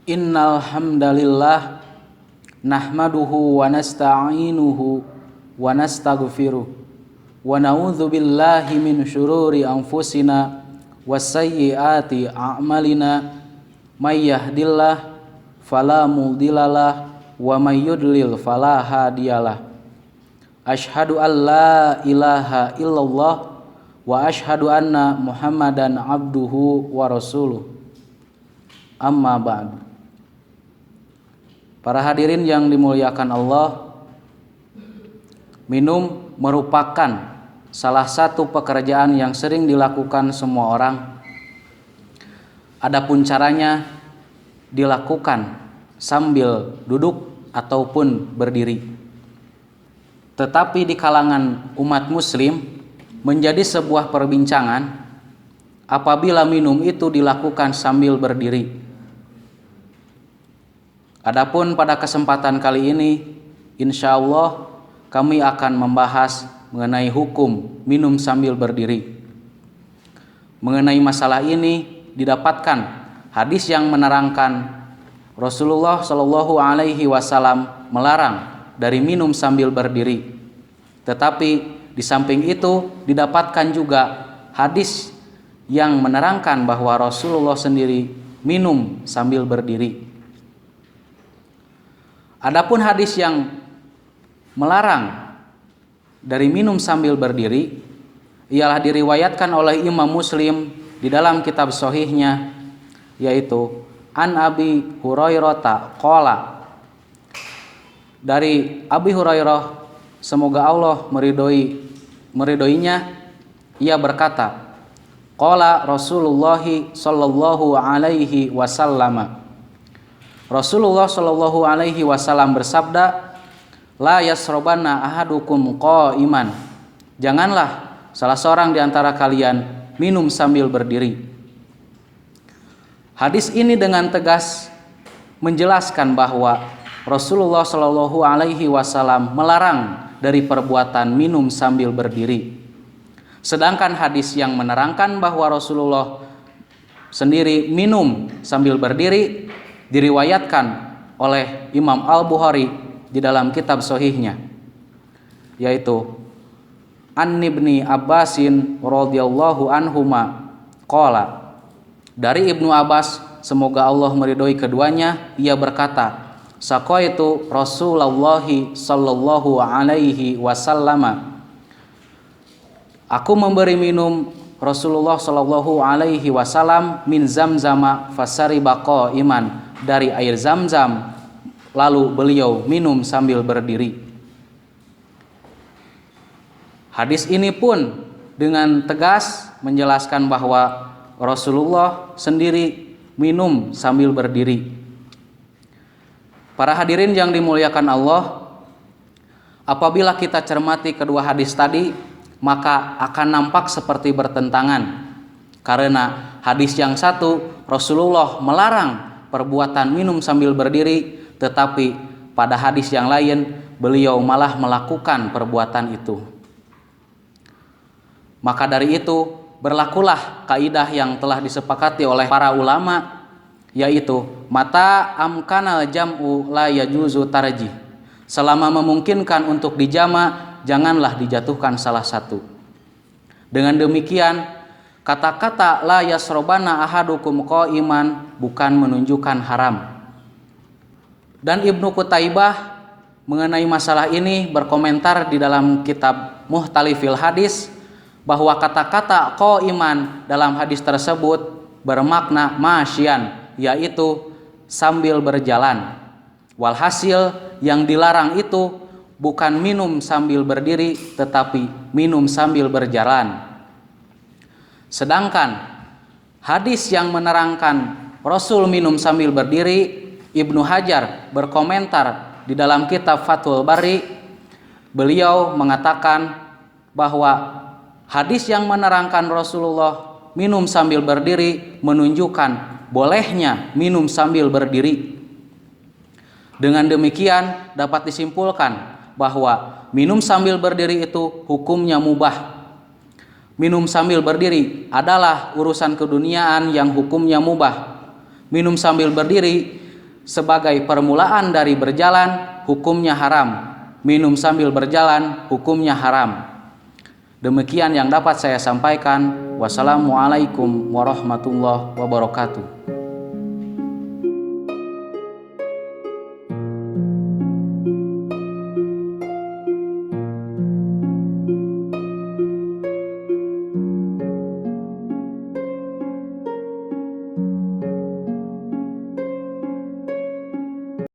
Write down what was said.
Innal hamdalillah nahmaduhu wa nasta'inuhu wa nastaghfiruh wa na'udzu billahi min syururi anfusina wasayyiati a'malina may yahdillah fala mudhillalah wa may yudlil fala hadiyalah. Asyhadu an la ilaha illallah wa asyhadu anna Muhammadan abduhu wa rasuluh. Amma ba'du. Para hadirin yang dimuliakan Allah, minum merupakan salah satu pekerjaan yang sering dilakukan semua orang. Adapun caranya dilakukan sambil duduk ataupun berdiri. Tetapi di kalangan umat muslim menjadi sebuah perbincangan apabila minum itu dilakukan sambil berdiri. Adapun pada kesempatan kali ini, insya Allah kami akan membahas mengenai hukum minum sambil berdiri. Mengenai masalah ini didapatkan hadis yang menerangkan Rasulullah Shallallahu Alaihi Wasallam melarang dari minum sambil berdiri. Tetapi di samping itu didapatkan juga hadis yang menerangkan bahwa Rasulullah sendiri minum sambil berdiri. Adapun hadis yang melarang dari minum sambil berdiri ialah diriwayatkan oleh Imam Muslim di dalam kitab sahihnya, yaitu An Abi Hurairah qala, dari Abi Hurairah semoga Allah meridhoinya, ia berkata, qala Rasulullah sallallahu alaihi wasallam, Rasulullah Shallallahu Alaihi Wasallam bersabda, la yasrobanna ahadukum qa'iman, janganlah salah seorang di antara kalian minum sambil berdiri. Hadis ini dengan tegas menjelaskan bahwa Rasulullah Shallallahu Alaihi Wasallam melarang dari perbuatan minum sambil berdiri. Sedangkan hadis yang menerangkan bahwa Rasulullah sendiri minum sambil berdiri diriwayatkan oleh Imam Al-Bukhari di dalam kitab sahihnya, yaitu An Ibni Abbasin radhiyallahu anhuma qala, dari Ibnu Abbas semoga Allah meridhoi keduanya, ia berkata, saqaitu Rasulullah sallallahu alaihi wasallam, aku memberi minum Rasulullah sallallahu alaihi wasallam min zamzama fasariba qa'iman, dari air Zam-Zam, lalu beliau minum sambil berdiri. Hadis ini pun dengan tegas menjelaskan bahwa Rasulullah sendiri minum sambil berdiri. Para hadirin yang dimuliakan Allah, apabila kita cermati kedua hadis tadi, maka akan nampak seperti bertentangan. Karena hadis yang satu Rasulullah melarang perbuatan minum sambil berdiri, tetapi pada hadis yang lain beliau malah melakukan perbuatan itu. Maka dari itu berlakulah kaidah yang telah disepakati oleh para ulama, yaitu mata amkanal jam'u la yajuzu tarjih, selama memungkinkan untuk dijama janganlah dijatuhkan salah satu. Dengan demikian kata-kata la yasrobana ahadukum qa'iman bukan menunjukkan haram. Dan Ibnu Qutaibah mengenai masalah ini berkomentar di dalam kitab Muhtalifil Hadis bahwa kata-kata qa'iman dalam hadis tersebut bermakna masyian, yaitu sambil berjalan. Walhasil yang dilarang itu bukan minum sambil berdiri, tetapi minum sambil berjalan. Sedangkan hadis yang menerangkan Rasul minum sambil berdiri, Ibnu Hajar berkomentar di dalam kitab Fathul Bari, beliau mengatakan bahwa hadis yang menerangkan Rasulullah minum sambil berdiri menunjukkan bolehnya minum sambil berdiri. Dengan demikian dapat disimpulkan bahwa minum sambil berdiri itu hukumnya mubah. Minum sambil berdiri adalah urusan keduniaan yang hukumnya mubah. Minum sambil berdiri sebagai permulaan dari berjalan, hukumnya haram. Minum sambil berjalan, hukumnya haram. Demikian yang dapat saya sampaikan. Wassalamualaikum warahmatullahi wabarakatuh.